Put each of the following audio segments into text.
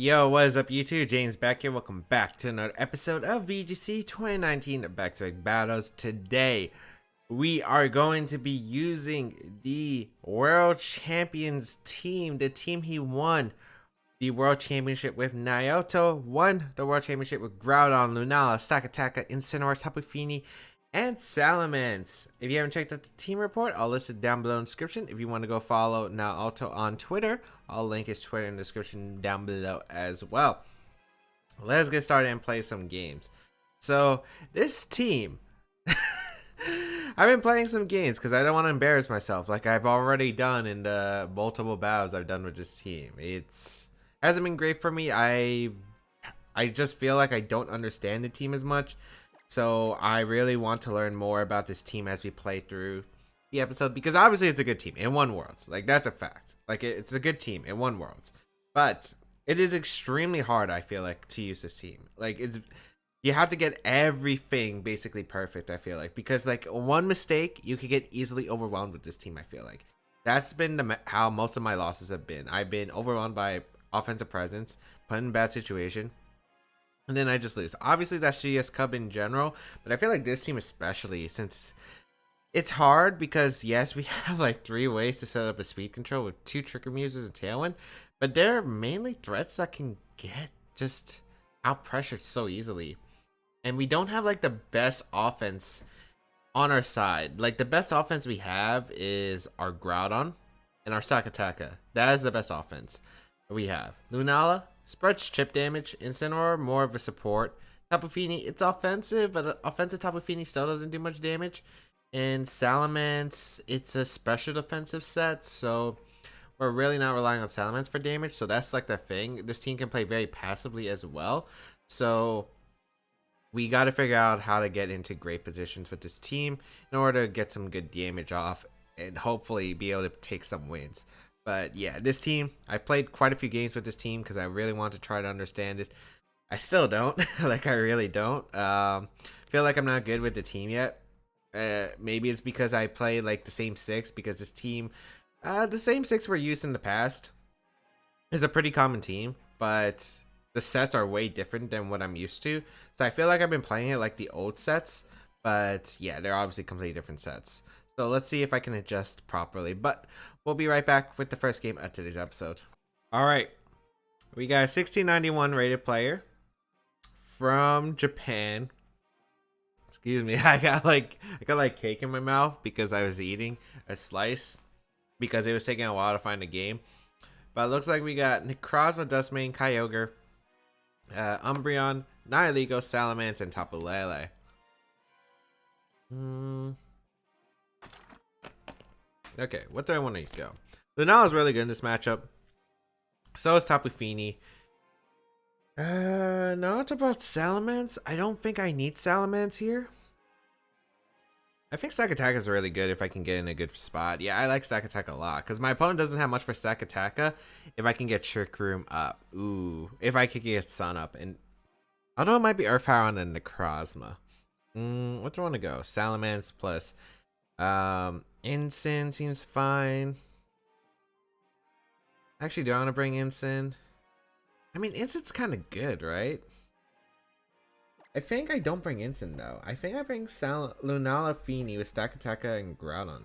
Yo, what is up YouTube? James Baek here. Welcome back to another episode of VGC 2019 Baek Battles. Today, we are going to be using the World Champions team, the team he won the World Championship with. Naoto won the World Championship with Groudon, Lunala, Sakataka, Incineroar, Tapu Fini, and Salamence. If you haven't checked out the team report, I'll list it down below in the description. If you want to go follow Naoto on Twitter, I'll link his Twitter in the description down below as well. Let's get started and play some games. So this team, I've been playing some games because I don't want to embarrass myself like I've already done in the multiple battles I've done with this team. Hasn't been great for me. I just feel like I don't understand the team as much. So I really want to learn more about this team as we play through the episode, because obviously it's a good team in one world. Like, that's a fact. Like, it's a good team in one world, but it is extremely hard, I feel like, to use this team. Like, you have to get everything basically perfect, I feel like, because like one mistake you could get easily overwhelmed with this team. I feel like that's been how most of my losses have been. I've been overwhelmed by offensive presence, put in a bad situation, and then I just lose. Obviously that's GS Cub in general, but I feel like this team especially, since it's hard, because yes, we have like 3 ways to set up a speed control with 2 Tricker Muses and Tailwind, but they're mainly threats that can get just out pressured so easily. And we don't have like the best offense on our side. Like, the best offense we have is our Groudon and our Sakataka. That is the best offense we have. Lunala spreads chip damage. Incineroar, more of a support. Tapu Fini, it's offensive, but offensive Tapu Fini still doesn't do much damage. And Salamence, it's a special defensive set, so we're really not relying on Salamence for damage. So that's like the thing. This team can play very passively as well. So we got to figure out how to get into great positions with this team in order to get some good damage off and hopefully be able to take some wins. But yeah, this team, I played quite a few games with this team because I really want to try to understand it. I still don't. Like, I really don't. Feel like I'm not good with the team yet. Maybe it's because I play like the same 6, because this team, the same 6 were used in the past, is a pretty common team, but the sets are way different than what I'm used to. So I feel like I've been playing it like the old sets, but yeah, they're obviously completely different sets. So let's see if I can adjust properly, but we'll be right back with the first game of today's episode. All right, we got a 1691 rated player from Japan. Excuse me, I got like cake in my mouth because I was eating a slice because it was taking a while to find a game. But it looks like we got Necrozma, Dustmane, Kyogre, Umbreon, Nihilego, Salamence, and Tapu Lele. Okay, what do I want to go? Lunala is really good in this matchup. So is Tapu Fini. No, it's about Salamence. I don't think I need Salamence here. I think Sakataka is really good if I can get in a good spot. Yeah, I like Sakataka a lot because my opponent doesn't have much for Sakataka. If I can get Trick Room up, ooh, if I could get Sun up, and although it might be Earth Power on the Necrozma. What do I want to go? Salamence plus Incin seems fine. Actually, do I want to bring Incin? I mean, Incin's kind of good, right? I think I don't bring Incin though. I think I bring Lunala, Fini with Sakataka and Groudon.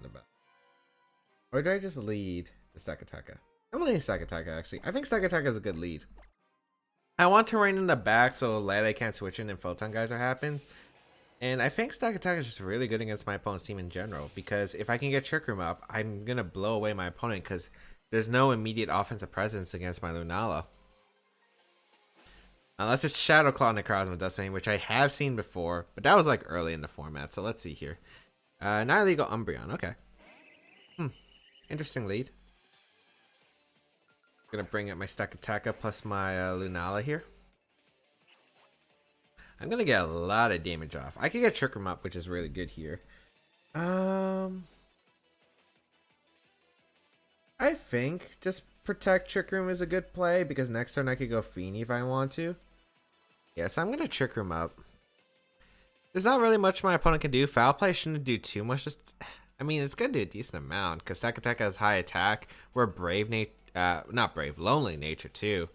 Or do I just lead the Sakataka? I'm leading Sakataka actually. I think Sakataka is a good lead. I want Terrain in the back so Lele can't switch in and Photon Geyser happens. And I think Sakataka is just really good against my opponent's team in general, because if I can get Trick Room up, I'm going to blow away my opponent because there's no immediate offensive presence against my Lunala. Unless it's Shadow Claw, Necrozma, Dustmane, which I have seen before, but that was like early in the format. So let's see here. Nihilego, Umbreon. Okay. Interesting lead. Gonna bring up my Sakataka plus my Lunala here. I'm gonna get a lot of damage off. I could get Trick Room up, which is really good here. I think just protect Trick Room is a good play because next turn I could go Fini if I want to. Yes, I'm gonna Trick Room up. There's not really much my opponent can do. Foul play shouldn't do too much. I mean, it's gonna do a decent amount because Sakataka has high attack. We're Brave not Brave, Lonely Nature too.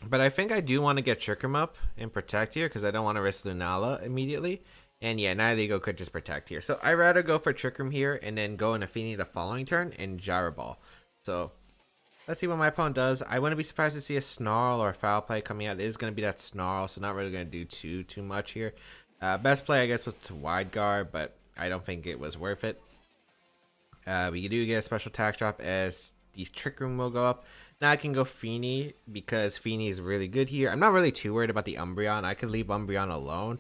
But I think I do want to get Trick Room up and protect here because I don't want to risk Lunala immediately. And yeah, Nihilego could just protect here. So I'd rather go for Trick Room here and then go into Feeny the following turn and Gyro Ball. So let's see what my opponent does. I wouldn't be surprised to see a Snarl or a Foul Play coming out. It is going to be that Snarl, so not really going to do too much here. Best play, I guess, was to Wide Guard, but I don't think it was worth it. We do get a special attack drop as these Trick Room will go up. Now I can go Feeny because Feeny is really good here. I'm not really too worried about the Umbreon. I could leave Umbreon alone,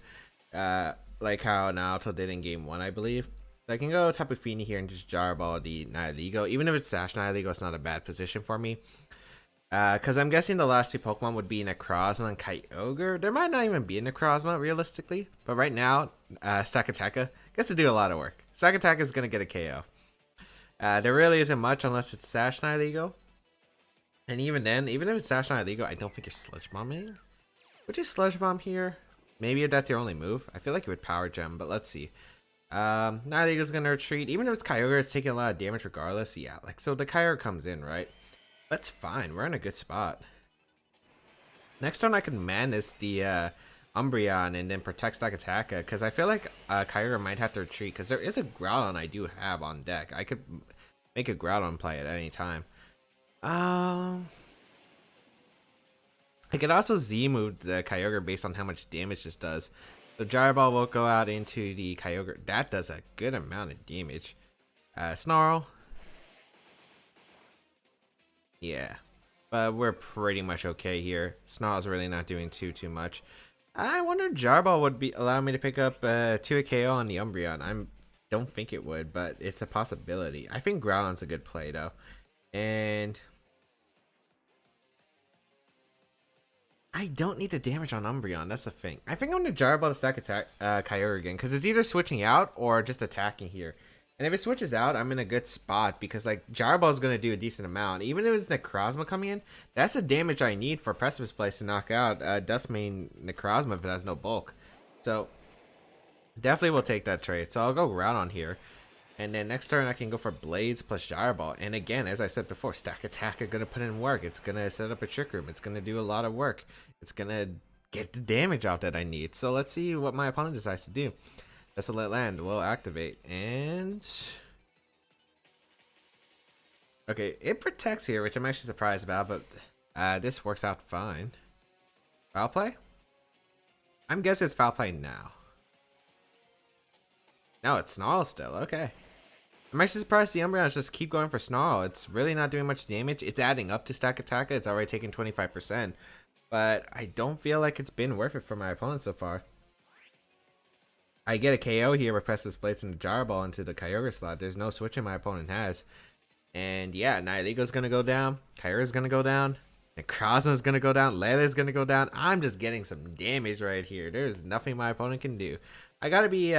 like how Naruto did in game 1, I believe. So I can go Tapu Fini here and just Gyro Ball the Nihilego. Even if it's Sash Nihilego, it's not a bad position for me. Because I'm guessing the last two Pokemon would be Necrozma and Kyogre. There might not even be a Necrozma, realistically. But right now, Stakataka gets to do a lot of work. Stakataka is going to get a KO. There really isn't much unless it's Sash Nihilego. And even then, even if it's Sash Nihilego, I don't think you're Sludge Bombing. Would you Sludge Bomb here? Maybe if that's your only move. I feel like it would Power Gem, but let's see. Nihilego's gonna retreat. Even if it's Kyogre, it's taking a lot of damage regardless. Yeah, like, so the Kyogre comes in, right? That's fine. We're in a good spot. Next turn, I can Madness the Umbreon and then protect Stakataka, because I feel like Kyogre might have to retreat, because there is a Groudon I do have on deck. I could make a Groudon play at any time. I could also Z-move the Kyogre based on how much damage this does. The Gyro Ball will go out into the Kyogre. That does a good amount of damage. Snarl. Yeah. But we're pretty much okay here. Snarl's really not doing too much. I wonder if Gyro Ball would allow me to pick up 2 KO on the Umbreon. I don't think it would, but it's a possibility. I think Groudon's a good play, though. And I don't need the damage on Umbreon. That's the thing. I think I'm going to Gyro Ball to stack attack Kyogre again, because it's either switching out or just attacking here. And if it switches out, I'm in a good spot because like Gyro Ball is going to do a decent amount. Even if it's Necrozma coming in, that's the damage I need for Precipice Place to knock out Dustmane Necrozma if it has no bulk. So definitely will take that trade. So I'll go Groudon here. And then next turn I can go for Blades plus Gyro Ball. And again, as I said before, Stack Attack are going to put in work. It's going to set up a Trick Room. It's going to do a lot of work. It's going to get the damage out that I need. So let's see what my opponent decides to do. Desolate Land will activate. And okay, it protects here, which I'm actually surprised about. But this works out fine. Foul Play? I'm guessing it's Foul Play now. No, it's Snarl still. Okay. I'm actually surprised the Umbreons just keep going for Snarl. It's really not doing much damage. It's adding up to Stack Attack. It's already taking 25%. But I don't feel like it's been worth it for my opponent so far. I get a KO here with Precipice Blades and the Gyro Ball into the Kyogre slot. There's no switching my opponent has. And yeah, Nihilego's going to go down. Kyogre's going to go down. Necrozma's going to go down. Lele's going to go down. I'm just getting some damage right here. There's nothing my opponent can do. I got to be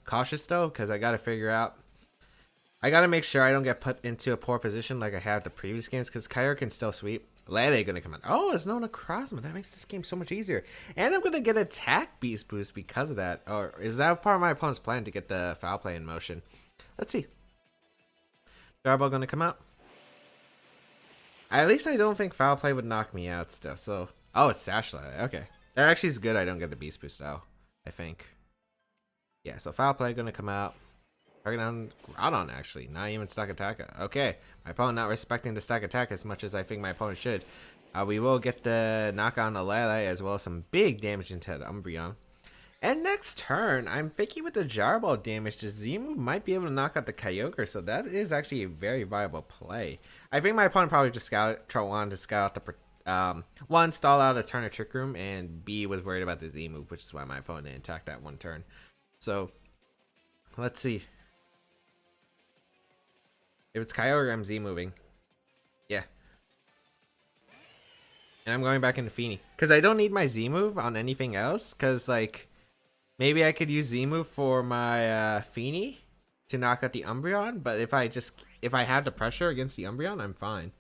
cautious though, because I got to figure out. I got to make sure I don't get put into a poor position like I had the previous games, because Kyogre can still sweep. Lele gonna come out. Oh, there's no Necrozma. That makes this game so much easier. And I'm gonna get attack beast boost because of that. Or is that part of my opponent's plan to get the Foul Play in motion? Let's see. Gyro Ball gonna come out. At least I don't think Foul Play would knock me out still. So, oh, it's Sash Lele. Okay, that actually is good. I don't get the beast boost though, I think. Yeah, so Foul Play gonna come out. Target on Groudon, actually. Not even Stack Attack. Okay. My opponent not respecting the Stack Attack as much as I think my opponent should. We will get the knock on the Lele as well as some big damage into the Umbreon. And next turn, I'm thinking with the Gyro Ball damage, the Z-move might be able to knock out the Kyogre. So that is actually a very viable play. I think my opponent probably just wanted to scout out the one, stall out a turn of Trick Room, and B, was worried about the Z-move, which is why my opponent didn't attack that one turn. So let's see. If it's Kyogre, I'm Z-moving. Yeah. And I'm going back into Feeny. Because I don't need my Z-move on anything else. Because, like, maybe I could use Z-move for my Feeny to knock out the Umbreon. But if I have the pressure against the Umbreon, I'm fine.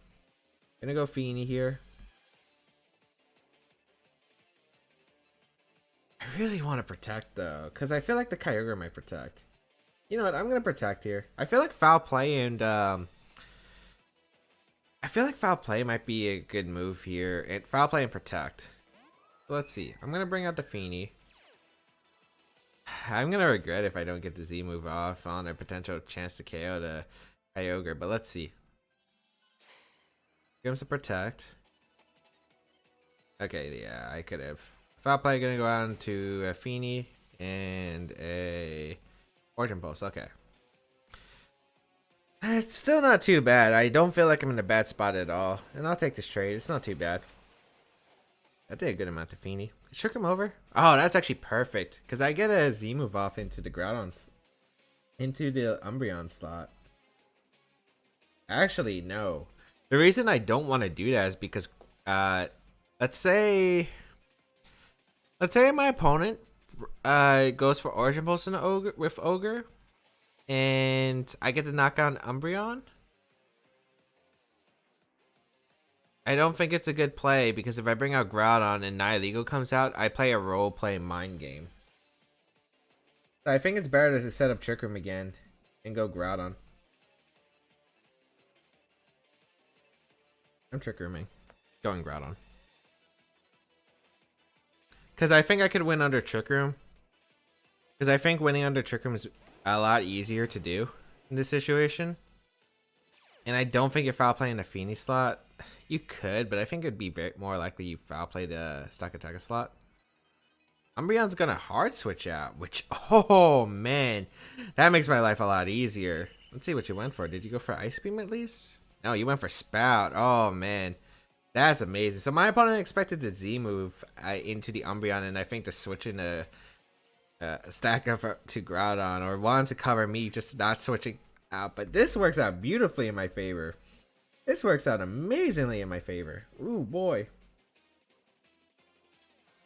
Gonna go Feeny here. I really want to protect, though. Because I feel like the Kyogre might protect. You know what? I'm going to protect here. I feel like Foul Play and I feel like foul play might be a good move here. And foul play and protect. So let's see. I'm gonna bring out the Feeny. I'm gonna regret if I don't get the Z move off on a potential chance to KO the Kyogre, but let's see. Give him some protect. Okay, yeah, I could have. Foul play gonna go on to a Feeny and a Origin Pulse. Okay. It's still not too bad. I don't feel like I'm in a bad spot at all. And I'll take this trade. It's not too bad. I did a good amount to Feeny. Shook him over. Oh, that's actually perfect. Because I get a Z move off into the Groudon. Into the Umbreon slot. Actually, no. The reason I don't want to do that is because, let's say my opponent goes for Origin Pulse in Ogre, with Ogre. And I get to knock out Umbreon. I don't think it's a good play because if I bring out Groudon and Nihilego comes out, I play a role-play mind game. So I think it's better to set up Trick Room again and go Groudon. I'm Trick Rooming. Going Groudon. Because I think I could win under Trick Room. Because I think winning under Trick Room is a lot easier to do in this situation. And I don't think you're foul playing the Feeny slot. You could, but I think it'd be more likely you foul play the Stakataka slot. Umbreon's gonna hard switch out, which, oh man, that makes my life a lot easier. Let's see what you went for. Did you go for Ice Beam at least? No, you went for Spout. Oh man, that's amazing. So my opponent expected the Z move into the Umbreon, and I think to switch in a stack up to Groudon, or wanted to cover me just not switching out. But this works out beautifully in my favor. This works out amazingly in my favor. Ooh boy.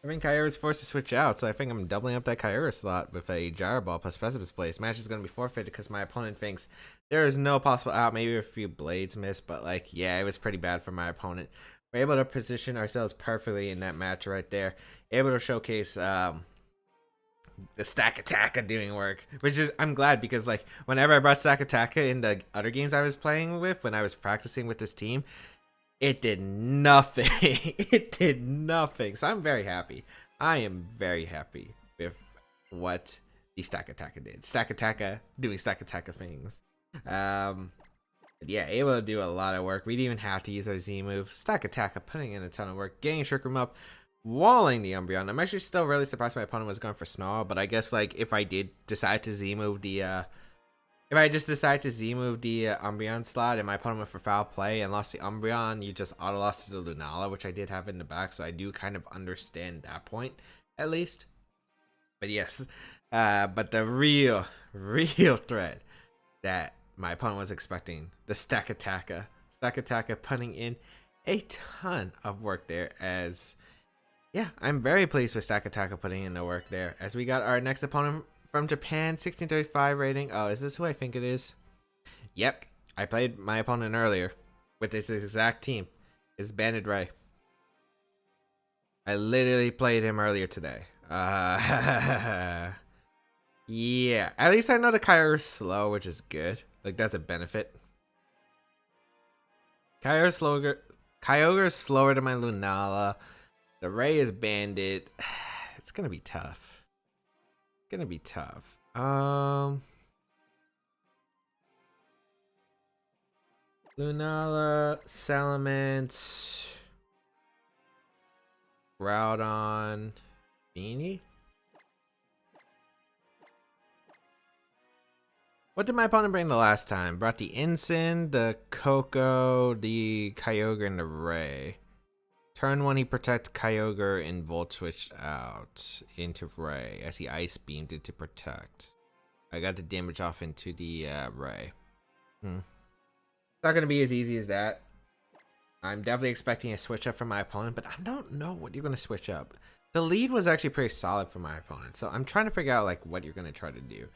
I think Kyogre is forced to switch out, so I think I'm doubling up that Kyogre slot with a Gyro Ball plus Precipice Blaze. Match is going to be forfeited because my opponent thinks there is no possible out. Maybe a few Blades missed, but like, yeah, it was pretty bad for my opponent. We're able to position ourselves perfectly in that match right there. Able to showcase the Stakataka doing work, which is, I'm glad, because like whenever I brought Stakataka in the other games I was playing with, when I was practicing with this team, it did nothing. It did nothing. So I'm very happy. I am very happy with what the Stakataka did. Stakataka doing Stakataka things. Yeah, able to do a lot of work. We didn't even have to use our Z move. Stakataka putting in a ton of work, getting Trick Room up, walling the Umbreon. I'm actually still really surprised my opponent was going for Snarl, but I guess like if I did decide to Z move the if I just decide to Z move the Umbreon slot and my opponent went for foul play and lost the Umbreon, you just auto lost to the Lunala, which I did have in the back, so I do kind of understand that point at least. But yes, but the real threat that my opponent was expecting, the Stakataka putting in a ton of work there. As yeah, I'm very pleased with Stakataka putting in the work there. As we got our next opponent from Japan, 1635 rating. Oh, is this who I think it is? Yep, I played my opponent earlier with this exact team. It's Banded Ray. I literally played him earlier today. Yeah, at least I know the Kyogre is slow, which is good. Like, that's a benefit. Kyogre is slower than my Lunala. The Ray is banded. It's gonna be tough. Gonna be tough. Lunala, Salamence, Groudon, Beanie. What did my opponent bring the last time? Brought the Ensign, the Coco, the Kyogre, and the Ray. Turn 1, he protect Kyogre and Volt switched out into Ray as he Ice Beamed it to protect. I got the damage off into the Ray. It's not going to be as easy as that. I'm definitely expecting a switch up from my opponent, but I don't know what you're going to switch up. The lead was actually pretty solid for my opponent, so I'm trying to figure out like what you're going to try to do.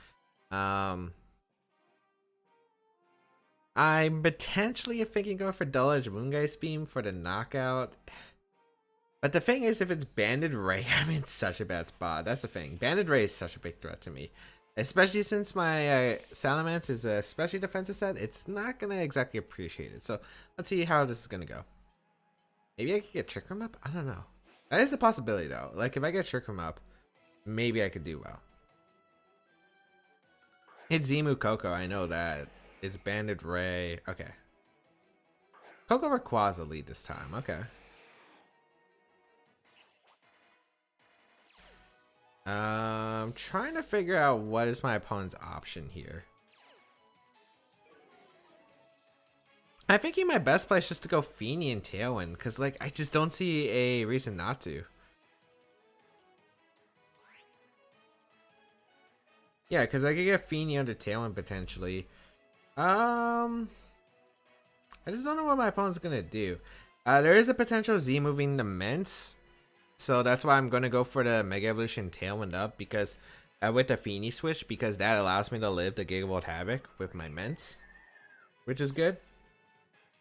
I'm potentially thinking going for Dull Edge Moongeist Beam for the knockout. But the thing is, if it's Banded Ray, I'm in such a bad spot. That's the thing. Banded Ray is such a big threat to me. Especially since my Salamence is a specially defensive set, it's not gonna exactly appreciate it. So let's see how this is gonna go. Maybe I could get Trick Room up? I don't know. That is a possibility though. Like if I get Trick Room up, maybe I could do well. It's Zemu Coco, I know that. It's Banded Ray. Okay. Coco Rayquaza lead this time. Okay. Trying to figure out what is my opponent's option here. I think my best play is just to go Feeny and Tailwind, because like I just don't see a reason not to. Yeah, because I could get Feeny under Tailwind potentially. I just don't know what my opponent's gonna do. There is a potential Z moving the Mence, so that's why I'm gonna go for the Mega Evolution Tailwind up because with the Feeny switch, because that allows me to live the Gigavolt Havoc with my Mence, which is good.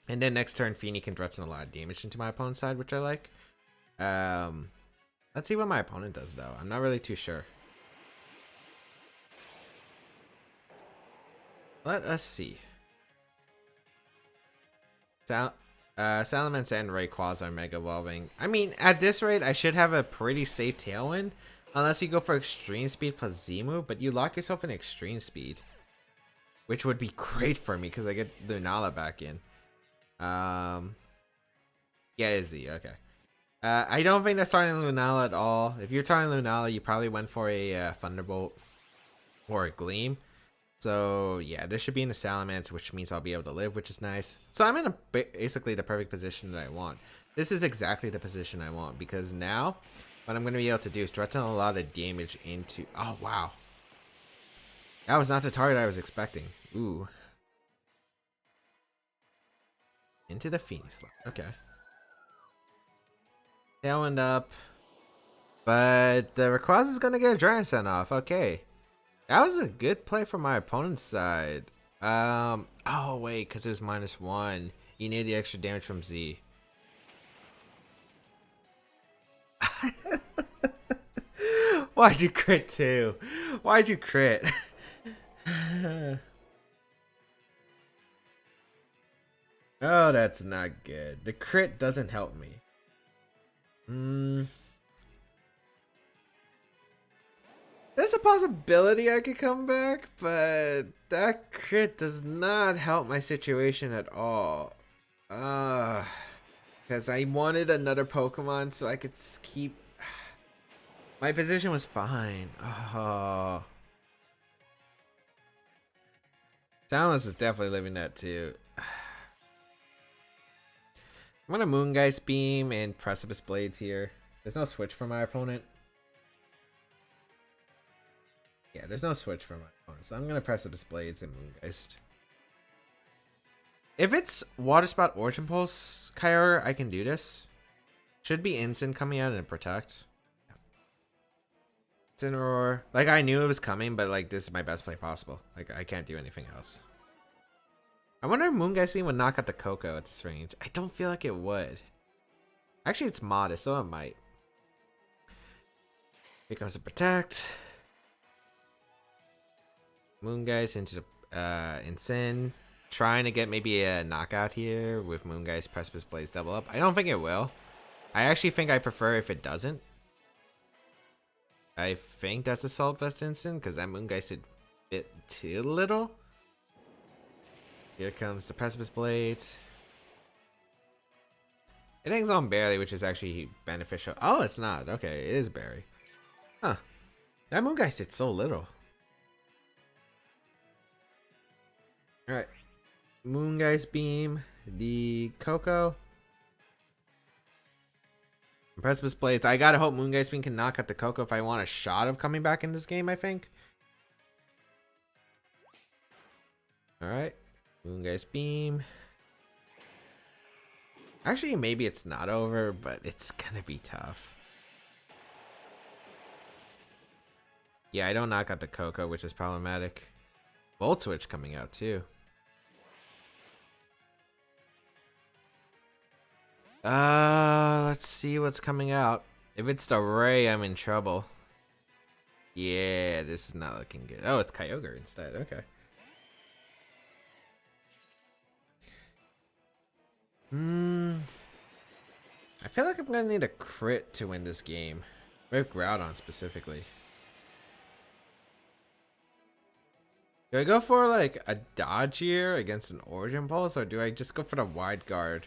And then next turn, Feeny can threaten a lot of damage into my opponent's side, which I like. Let's see what my opponent does though. I'm not really too sure. Let us see. Salamence and Rayquaza are Mega Evolving. I mean, at this rate, I should have a pretty safe Tailwind. Unless you go for Extreme Speed plus Z-Move, but you lock yourself in Extreme Speed. Which would be great for me, because I get Lunala back in. Yeah, it's Z, okay. I don't think that's targeting Lunala at all. If you're targeting Lunala, you probably went for a Thunderbolt or a Gleam. So yeah, this should be in the Salamence, which means I'll be able to live, which is nice. So I'm in basically the perfect position that I want. This is exactly the position I want, because now what I'm going to be able to do is threaten a lot of damage into... Oh, wow. That was not the target I was expecting. Ooh. Into the Phoenix slot. Okay. Tailwind up. But the Rayquaza is going to get a Giant Send off. Okay. That was a good play from my opponent's side. Oh, wait, because it was -1. You need the extra damage from Z. Why'd you crit too? Why'd you crit? Oh, that's not good. The crit doesn't help me. There's a possibility I could come back, but that crit does not help my situation at all. Because I wanted another Pokemon so I could keep... My position was fine. Oh. Samus is definitely living that too. I'm gonna Moongeist Beam and Precipice Blades here. There's no switch for my opponent. Yeah, there's no switch for my opponent, so I'm gonna Precipice Blades and Moongeist. If it's Water Spout Origin Pulse Kyogre, I can do this. Should be instant coming out and Protect. Incineroar. Like, I knew it was coming, but like, this is my best play possible. Like, I can't do anything else. I wonder if Moongeist Beam would knock out the Coco at this range. I don't feel like it would. Actually, it's modest, so it might. Here comes the Protect. Moongeist into the Incin. Trying to get maybe a knockout here with Moongeist Precipice Blaze double up. I don't think it will. I actually think I prefer if it doesn't. I think that's a Salt Vest instant because that Moongeist did a bit too little. Here comes the Precipice Blades. It hangs on barely, which is actually beneficial. Oh, it's not. Okay, it is berry. Huh. That Moongeist did so little. Alright. Moongeist Beam. The Coco. Precipice Blades. I gotta hope Moongeist Beam can knock out the Coco if I want a shot of coming back in this game, I think. Alright. Moongeist Beam. Actually, maybe it's not over, but it's gonna be tough. Yeah, I don't knock out the Coco, which is problematic. Volt Switch coming out too. Let's see what's coming out. If it's the Ray, I'm in trouble. Yeah, this is not looking good. Oh, it's Kyogre instead. Okay. I feel like I'm gonna need a crit to win this game. With Groudon specifically. Do I go for like a dodge here against an Origin Pulse, or do I just go for the wide guard?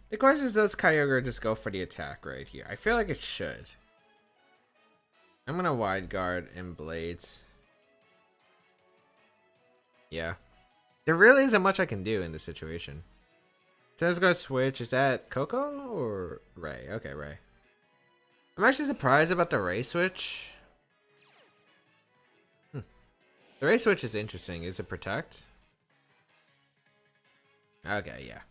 The question is, does Kyogre just go for the attack right here? I feel like it should. I'm gonna wide guard and Blades. Yeah. There really isn't much I can do in this situation. So I was gonna switch. Is that Coco or Ray? Okay, Ray. I'm actually surprised about the Ray switch. The Ray switch is interesting. Is it protect? Okay, yeah.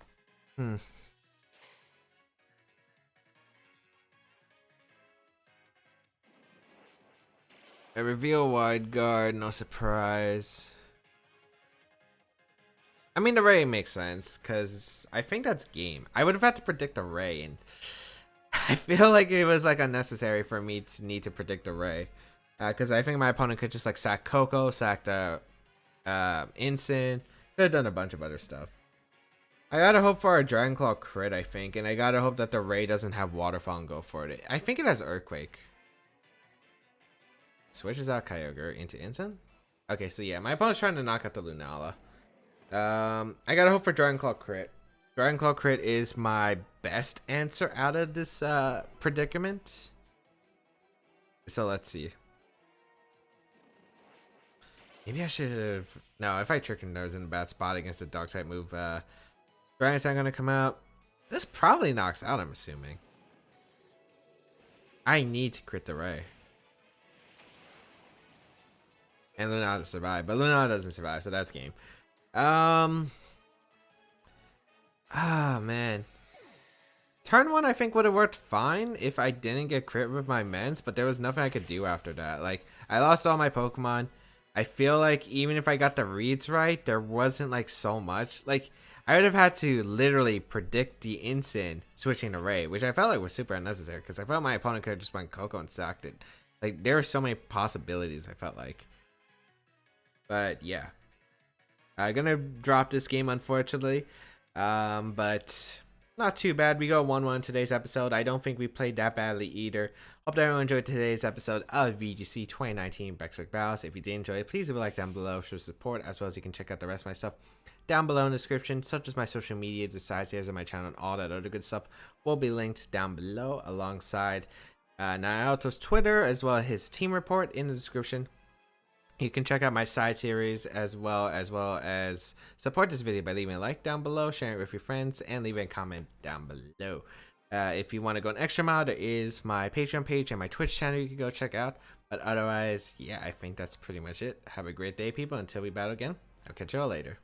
I reveal wide guard, no surprise. I mean, the Ray makes sense, because I think that's game. I would have had to predict a Ray, and I feel like it was like unnecessary for me to need to predict a Ray. Because I think my opponent could just like sack Coco, sack the Incin. Could have done a bunch of other stuff. I gotta hope for a Dragon Claw crit, I think, and I gotta hope that the Ray doesn't have Waterfall and go for it. I think it has Earthquake. Switches out Kyogre into Incin. Okay, so yeah, my opponent's trying to knock out the Lunala. I gotta hope for Dragon Claw crit. Dragon Claw crit is my best answer out of this predicament. So let's see. Maybe I should have. No, if I tricked him, I was in a bad spot against the Dark type move. Dragon's not gonna come out. This probably knocks out, I'm assuming. I need to crit the Ray. And Lunala to survive, but Lunala doesn't survive, so that's game. Man. Turn 1 I think would have worked fine if I didn't get crit with my mens, but there was nothing I could do after that. Like, I lost all my Pokemon. I feel like even if I got the reads right, there wasn't like so much. Like, I would have had to literally predict the Incin switching to Ray, which I felt like was super unnecessary because I felt my opponent could have just went Coco and sacked it. Like, there were so many possibilities, I felt like. But yeah, I'm gonna drop this game unfortunately, but not too bad. We go 1-1 today's episode. I don't think we played that badly either. Hope that everyone enjoyed today's episode of VGC 2019 Baek Battles. If you did enjoy it, please leave a like down below, show support, as well as you can check out the rest of my stuff down below in the description, such as my social media, the side series of my channel, and all that other good stuff will be linked down below alongside Naoto's Twitter, as well as his team report in the description. You can check out my side series as well as support this video by leaving a like down below, sharing it with your friends, and leaving a comment down below. If you want to go an extra mile, there is my Patreon page and my Twitch channel you can go check out. But otherwise, yeah, I think that's pretty much it. Have a great day, people. Until we battle again, I'll catch you all later.